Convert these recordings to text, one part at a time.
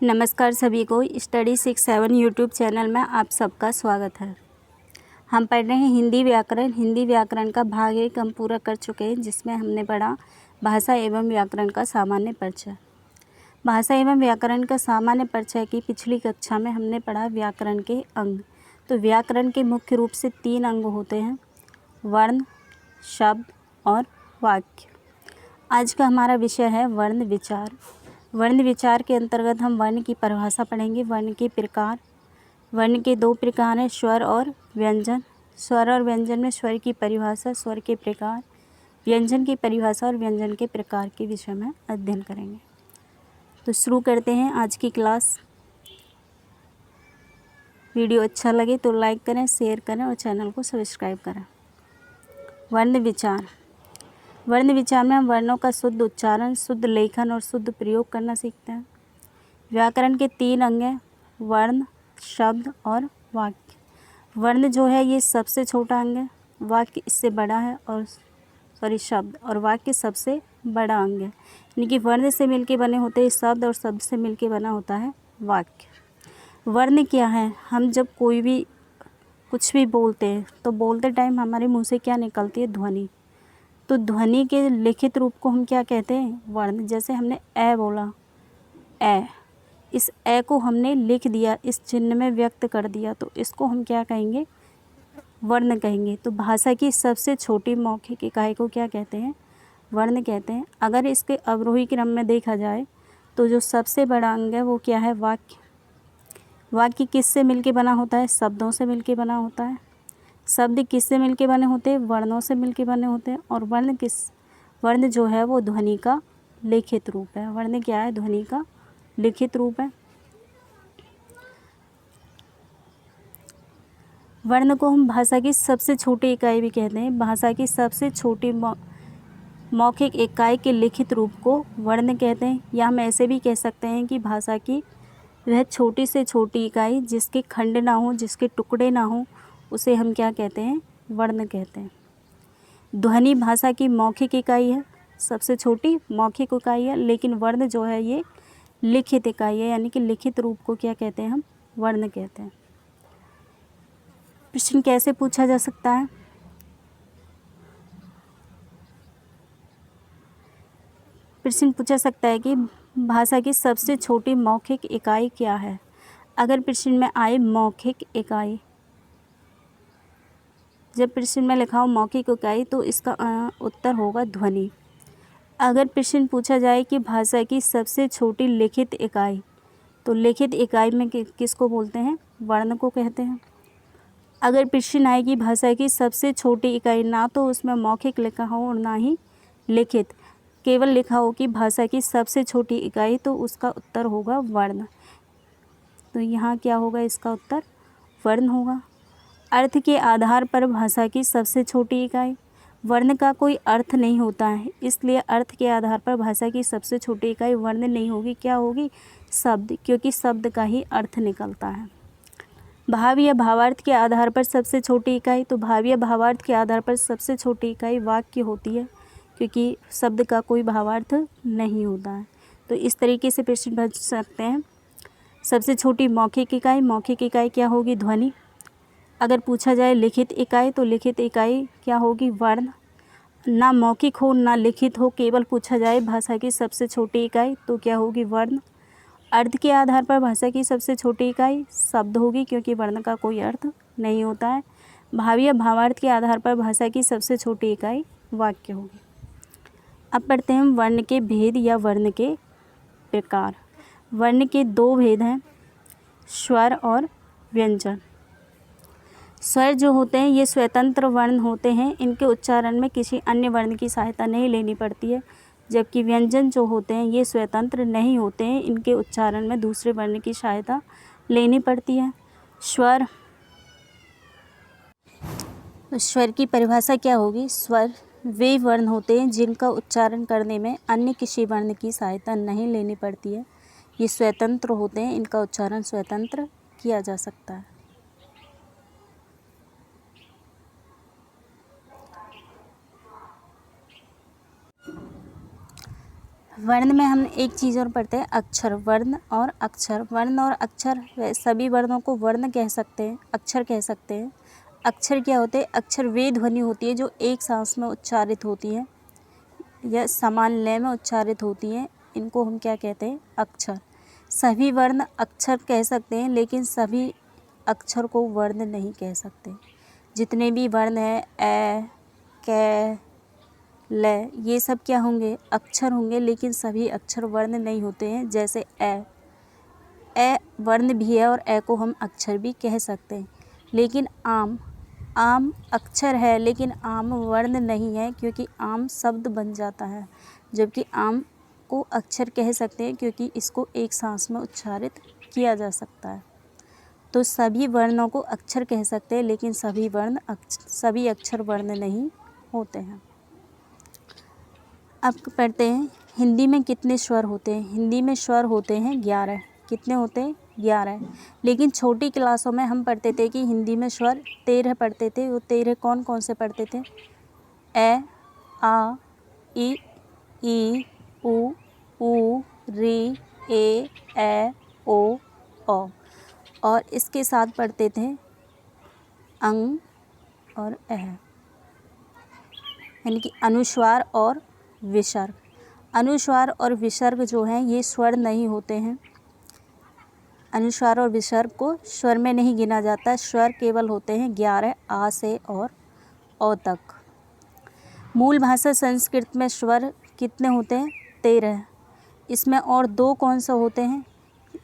नमस्कार सभी को स्टडी 67 यूट्यूब चैनल में आप सबका स्वागत है। हम पढ़ रहे हैं हिंदी व्याकरण। हिंदी व्याकरण का भाग 1 हम पूरा कर चुके हैं, जिसमें हमने पढ़ा भाषा एवं व्याकरण का सामान्य परिचय। भाषा एवं व्याकरण का सामान्य परिचय की पिछली कक्षा में हमने पढ़ा व्याकरण के अंग। तो व्याकरण के मुख्य रूप से 3 अंग होते हैं, वर्ण, शब्द और वाक्य। आज का हमारा विषय है वर्ण विचार। वर्ण विचार के अंतर्गत हम वर्ण की परिभाषा पढ़ेंगे, वर्ण के प्रकार। वर्ण के 2 प्रकार हैं, स्वर और व्यंजन। स्वर और व्यंजन में स्वर की परिभाषा, स्वर के प्रकार, व्यंजन की परिभाषा और व्यंजन के प्रकार के विषय में अध्ययन करेंगे। तो शुरू करते हैं आज की क्लास। वीडियो अच्छा लगे तो लाइक करें, शेयर करें और चैनल को सब्सक्राइब करें। वर्ण विचार। वर्ण विचार में हम वर्णों का शुद्ध उच्चारण, शुद्ध लेखन और शुद्ध प्रयोग करना सीखते हैं। व्याकरण के 3 अंग हैं, वर्ण, शब्द और वाक्य। वर्ण जो है ये सबसे छोटा अंग है, वाक्य इससे बड़ा है और शब्द और वाक्य सबसे बड़ा अंग है। यानी कि वर्ण से मिलके बने होते हैं शब्द और शब्द से मिलके बना होता है वाक्य। वर्ण क्या है? हम जब कोई भी कुछ भी बोलते हैं तो बोलते टाइम हमारे मुँह से क्या निकलती है? ध्वनि। तो ध्वनि के लिखित रूप को हम क्या कहते हैं? वर्ण। जैसे हमने ए बोला, ए, इस ए को हमने लिख दिया, इस चिन्ह में व्यक्त कर दिया, तो इसको हम क्या कहेंगे? वर्ण कहेंगे। तो भाषा की सबसे छोटी मौखिक इकाई को क्या कहते हैं? वर्ण कहते हैं। अगर इसके अवरोही क्रम में देखा जाए तो जो सबसे बड़ा अंग है वो क्या है? वाक्य। वाक्य किससे मिलके बना होता है? शब्दों से मिलके बना होता है। शब्द किससे मिलके बने होते हैं? वर्णों से मिलके बने होते हैं। और वर्ण जो है वो ध्वनि का लिखित रूप है। वर्ण क्या है? ध्वनि का लिखित रूप है। वर्ण को हम भाषा की सबसे छोटी इकाई भी कहते हैं। भाषा की सबसे छोटी मौखिक इकाई के लिखित रूप को वर्ण कहते हैं। या हम ऐसे भी कह सकते हैं कि भाषा की वह छोटी से छोटी इकाई जिसके खंड ना हो, जिसके टुकड़े ना हो, उसे हम क्या कहते हैं? वर्ण कहते हैं। ध्वनि भाषा की मौखिक इकाई है, सबसे छोटी मौखिक इकाई है, लेकिन वर्ण जो है ये लिखित इकाई है। यानी कि लिखित रूप को क्या कहते हैं? हम वर्ण कहते हैं। प्रश्न कैसे पूछा जा सकता है? प्रश्न पूछा सकता है कि भाषा की सबसे छोटी मौखिक इकाई क्या है? अगर प्रश्न में आए मौखिक इकाई, जब प्रश्न में लिखा हो मौखिक इकाई तो इसका उत्तर होगा ध्वनि। अगर प्रश्न पूछा जाए कि भाषा की सबसे छोटी लिखित इकाई, तो लिखित इकाई में किसको बोलते हैं? वर्ण को कहते हैं। अगर प्रश्न आए कि भाषा की सबसे छोटी इकाई, ना तो उसमें मौखिक लिखा हो और ना ही लिखित, केवल लिखा हो कि भाषा की सबसे छोटी इकाई, तो उसका उत्तर होगा वर्ण। तो यहाँ क्या होगा? इसका उत्तर वर्ण होगा। अर्थ के आधार पर भाषा की सबसे छोटी इकाई। वर्ण का कोई अर्थ नहीं होता है, इसलिए अर्थ के आधार पर भाषा की सबसे छोटी इकाई वर्ण नहीं होगी। क्या होगी? शब्द, क्योंकि शब्द का ही अर्थ निकलता है। भाव या भावार्थ के आधार पर सबसे छोटी इकाई, तो भाव या भावार्थ के आधार पर सबसे छोटी इकाई वाक्य होती है, क्योंकि शब्द का कोई भावार्थ नहीं होता है। तो इस तरीके से प्रश्न बन सकते हैं। सबसे छोटी मौखिक इकाई, मौखिक इकाई क्या होगी? ध्वनि। अगर पूछा जाए लिखित इकाई, तो लिखित इकाई क्या होगी? वर्ण। ना मौखिक हो ना लिखित हो, केवल पूछा जाए भाषा की सबसे छोटी इकाई, तो क्या होगी? वर्ण। अर्थ के आधार पर भाषा की सबसे छोटी इकाई शब्द होगी, क्योंकि वर्ण का कोई अर्थ नहीं होता है। भाव या भावार्थ के आधार पर भाषा की सबसे छोटी इकाई वाक्य होगी। अब पढ़ते हैं वर्ण के भेद या वर्ण के प्रकार। वर्ण के 2 भेद हैं, स्वर और व्यंजन। स्वर जो होते हैं ये स्वतंत्र वर्ण होते हैं, इनके उच्चारण में किसी अन्य वर्ण की सहायता नहीं लेनी पड़ती है। जबकि व्यंजन जो होते हैं ये स्वतंत्र नहीं होते हैं, इनके उच्चारण में दूसरे वर्ण की सहायता लेनी पड़ती है। स्वर की परिभाषा क्या होगी? स्वर वे वर्ण होते हैं जिनका उच्चारण करने में अन्य किसी वर्ण की सहायता नहीं लेनी पड़ती है। ये स्वतंत्र होते हैं, इनका उच्चारण स्वतंत्र किया जा सकता है। वर्ण में हम एक चीज़ और पढ़ते हैं, अक्षर। वर्ण और अक्षर, वर्ण और अक्षर सभी वर्णों को वर्ण कह सकते हैं, अक्षर कह सकते हैं। अक्षर क्या होते हैं? अक्षर वे ध्वनि होती है जो एक सांस में उच्चारित होती है या समान लय में उच्चारित होती हैं, इनको हम क्या कहते हैं? अक्षर। सभी वर्ण अक्षर कह सकते हैं, लेकिन सभी अक्षर को वर्ण नहीं कह सकते। जितने भी वर्ण हैं, ए, कै, ल, ये सब क्या होंगे? अक्षर होंगे, लेकिन सभी अक्षर वर्ण नहीं होते हैं। जैसे ए वर्ण भी है और ए को हम अक्षर भी कह सकते हैं। लेकिन आम अक्षर है, लेकिन आम वर्ण नहीं है, क्योंकि आम शब्द बन जाता है। जबकि आम को अक्षर कह सकते हैं, क्योंकि इसको एक सांस में उच्चारित किया जा सकता है। तो सभी वर्णों को अक्षर कह सकते हैं, लेकिन सभी अक्षर वर्ण नहीं होते हैं। अब पढ़ते हैं, हिंदी में कितने स्वर होते हैं? हिंदी में स्वर होते हैं 11। कितने होते हैं? 11। लेकिन छोटी क्लासों में हम पढ़ते थे कि हिंदी में स्वर 13 पढ़ते थे। वो 13 कौन कौन से पढ़ते थे? ए, आ, ई, उ, री, ए, ओ, औ। और इसके साथ पढ़ते थे अंग और अह, यानी कि अनुस्वार और विसर्ग। अनुस्वार और विसर्ग जो हैं ये स्वर नहीं होते हैं। अनुस्वार और विसर्ग को स्वर में नहीं गिना जाता। स्वर केवल होते हैं 11, आ से और औ तक। मूल भाषा संस्कृत में स्वर कितने होते हैं? 13। इसमें और 2 कौन सा होते हैं?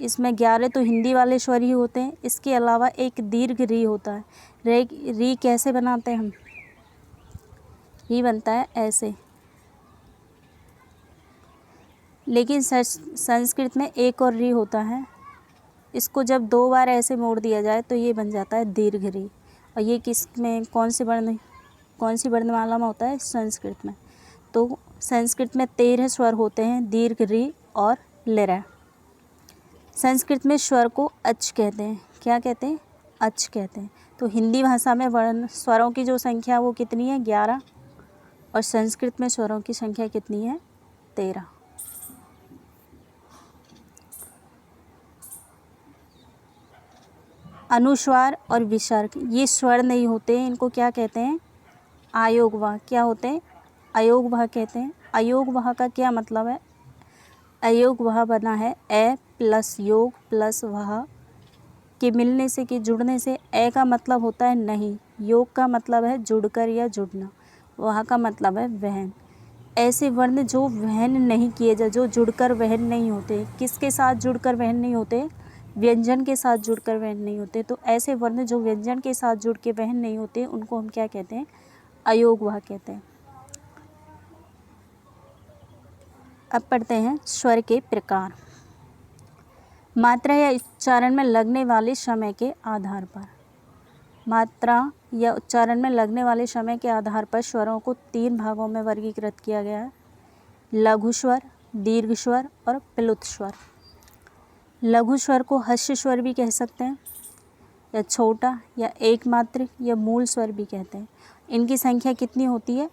इसमें 11 तो हिंदी वाले स्वर ही होते हैं। इसके अलावा एक दीर्घ री होता है। री कैसे बनाते हैं हम? री बनता है ऐसे। लेकिन संस्कृत में एक और री होता है। इसको जब 2 बार ऐसे मोड़ दिया जाए तो ये बन जाता है दीर्घ री। और ये किस में कौन सी वर्णमाला में होता है? संस्कृत में। तो संस्कृत में 13 स्वर होते हैं, दीर्घ, री और लिरह। संस्कृत में स्वर को अच कहते हैं। क्या कहते हैं? अच कहते हैं। तो हिंदी भाषा में स्वरों की जो संख्या वो कितनी है? 11। और संस्कृत में स्वरों की संख्या कितनी है? 13। अनुस्वार और विसर्ग ये स्वर नहीं होते हैं। इनको क्या कहते हैं? अयोगवाह। क्या होते हैं? अयोगवाह कहते हैं। अयोगवाह का क्या मतलब है? अयोगवाह बना है ए प्लस योग प्लस वाह के मिलने से, के जुड़ने से। ए का मतलब होता है नहीं, योग का मतलब है जुड़कर या जुड़ना, वाह का मतलब है वहन। ऐसे वर्ण जो वहन नहीं किए जो जुड़कर वहन नहीं होते। किसके साथ जुड़कर वहन नहीं होते? व्यंजन के साथ जुड़कर वहन नहीं होते। तो ऐसे वर्ण जो व्यंजन के साथ जुड़ के वहन नहीं होते, उनको हम क्या कहते हैं? अयोगवाह कहते हैं। अब पढ़ते हैं स्वर के प्रकार। मात्रा या उच्चारण में लगने वाले समय के आधार पर। मात्रा या उच्चारण में लगने वाले समय के आधार पर स्वरों को 3 भागों में वर्गीकृत किया गया है: लघु स्वर, दीर्घ स्वर और प्लुत स्वर। लघु स्वर को हस्य स्वर भी कह सकते हैं, या छोटा या एक मात्रिक या मूल स्वर भी कहते हैं। इनकी संख्या कितनी होती है?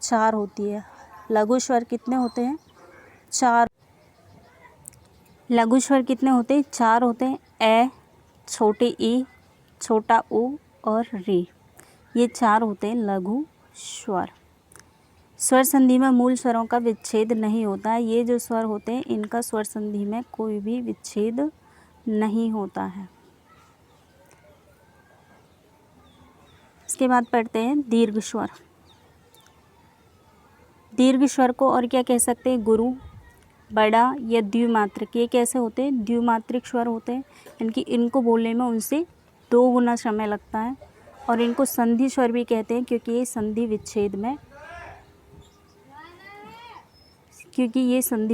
4 होती है। लघु स्वर कितने होते हैं? 4। लघु स्वर कितने होते हैं? 4 होते हैं। ए, छोटी ई, छोटा ऊ और री, ये 4 होते हैं लघु स्वर। स्वर संधि में मूल स्वरों का विच्छेद नहीं होता है। ये जो स्वर होते हैं इनका स्वर संधि में कोई भी विच्छेद नहीं होता है। इसके बाद पढ़ते हैं दीर्घ स्वर। दीर्घ स्वर को और क्या कह सकते हैं? गुरु, बड़ा या द्विमात्रिक। ये कैसे होते हैं? द्विमात्रिक स्वर होते हैं। इनकी इनको बोलने में उनसे 2 गुना समय लगता है। और इनको संधि स्वर भी कहते हैं, क्योंकि ये संधि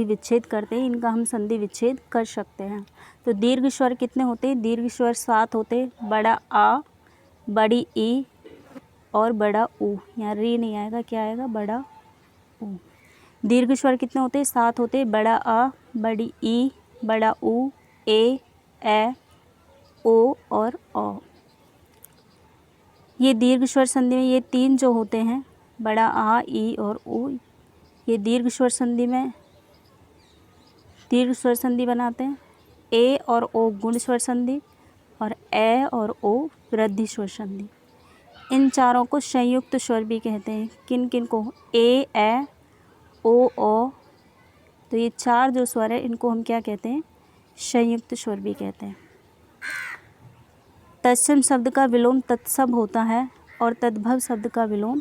विच्छेद करते हैं। इनका हम संधि विच्छेद कर सकते हैं। तो दीर्घ स्वर कितने होते हैं? दीर्घ स्वर 7 होते हैं। बड़ा आ, बड़ी ई और बड़ा ऊ। यहाँ री नहीं आएगा, क्या आएगा? बड़ा ऊ। दीर्घ स्वर कितने होते हैं? 7 होते हैं। बड़ा आ, बड़ी ई, बड़ा ऊ, ए, ओ और औ। ये दीर्घ स्वर संधि में ये 3 जो होते हैं, बड़ा आ, ई और ऊ, ये दीर्घ स्वर संधि में दीर्घ स्वर संधि बनाते हैं। ए और ओ गुण स्वर संधि और ए और ओ वृद्धि स्वर संधि। इन चारों को संयुक्त स्वर भी कहते हैं। किन किन को? ए ओ। तो ये चार जो स्वर है इनको हम क्या कहते हैं? संयुक्त स्वर भी कहते हैं। तत्सम शब्द का विलोम तत्सम होता है और तद्भव शब्द का विलोम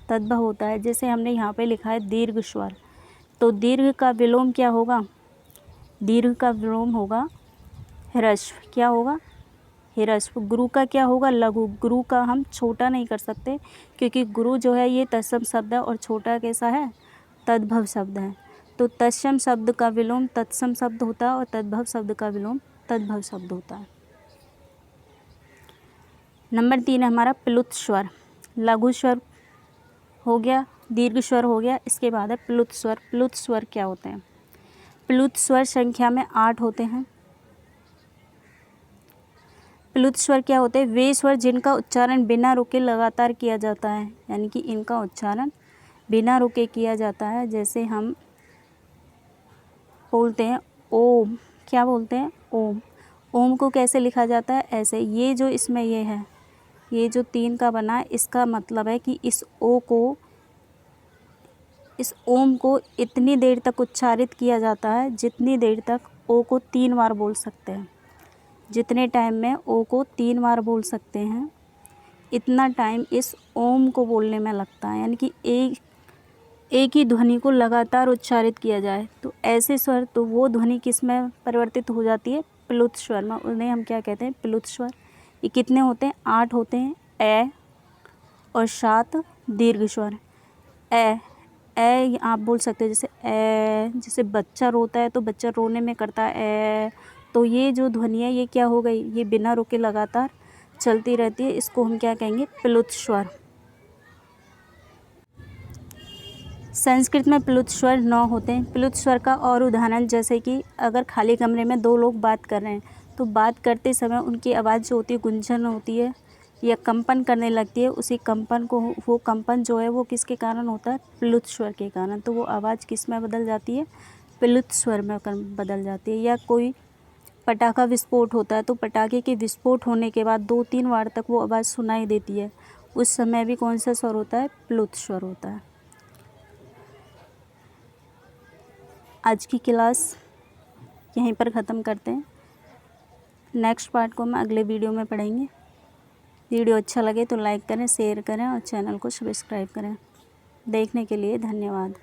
तद्भव होता है। जैसे हमने यहाँ पे लिखा है दीर्घ स्वर, तो दीर्घ का विलोम क्या होगा? दीर्घ का विलोम होगा ह्रस्व। क्या होगा? ह्रस्व। गुरु का क्या होगा? लघु। गुरु का हम छोटा नहीं कर सकते क्योंकि गुरु जो है ये तत्सम शब्द है और छोटा कैसा है? तद्भव शब्द है। तो तत्सम शब्द का विलोम तत्सम शब्द होता है और तद्भव शब्द का विलोम तद्भव शब्द होता है। नंबर 3 है हमारा प्लुत स्वर। लघु स्वर हो गया, दीर्घ स्वर हो गया, इसके बाद है प्लुत स्वर। प्लुत स्वर क्या होते हैं? प्लुत स्वर संख्या में 8 होते हैं। प्लुत स्वर क्या होते हैं? वे स्वर जिनका उच्चारण बिना रुके लगातार किया जाता है, यानी कि इनका उच्चारण बिना रुके किया जाता है। जैसे हम बोलते हैं ओम। क्या बोलते हैं? ओम। ओम को कैसे लिखा जाता है? ऐसे। ये जो इसमें ये है, ये जो 3 का बना है, इसका मतलब है कि इस ओम को इतनी देर तक उच्चारित किया जाता है जितनी देर तक ओ को 3 बार बोल सकते हैं। जितने टाइम में ओ को 3 बार बोल सकते हैं, इतना टाइम इस ओम को बोलने में लगता है। यानी कि एक ही ध्वनि को लगातार उच्चारित किया जाए तो ऐसे स्वर, तो वो ध्वनि किस में परिवर्तित हो जाती है? प्लुत स्वर में। उन्हें हम क्या कहते हैं? प्लुत स्वर। ये कितने होते हैं? 8 होते हैं। ए और 7 दीर्घ स्वर। ए आप बोल सकते हैं जैसे ए, जैसे बच्चा रोता है तो बच्चा रोने में करता है ए, तो ये जो ध्वनि है ये क्या हो गई? ये बिना रुके लगातार चलती रहती है। इसको हम क्या कहेंगे? प्लुत स्वर। संस्कृत में प्लुत स्वर 9 होते हैं। प्लुत स्वर का और उदाहरण, जैसे कि अगर खाली कमरे में 2 लोग बात कर रहे हैं तो बात करते समय उनकी आवाज़ जो होती है गुंजन होती है या कंपन करने लगती है। उसी कंपन को, वो कंपन जो है वो किसके कारण होता है? प्लुत स्वर के कारण। तो वो आवाज़ किस में बदल जाती है? प्लुत स्वर में बदल जाती है। या कोई पटाखा विस्फोट होता है तो पटाखे के विस्फोट होने के बाद 2-3 बार तक वो आवाज़ सुनाई देती है, उस समय भी कौन सा स्वर होता है? प्लुत स्वर होता है। आज की क्लास यहीं पर ख़त्म करते हैं। नेक्स्ट पार्ट को हम अगले वीडियो में पढ़ेंगे। वीडियो अच्छा लगे तो लाइक करें, शेयर करें और चैनल को सब्सक्राइब करें। देखने के लिए धन्यवाद।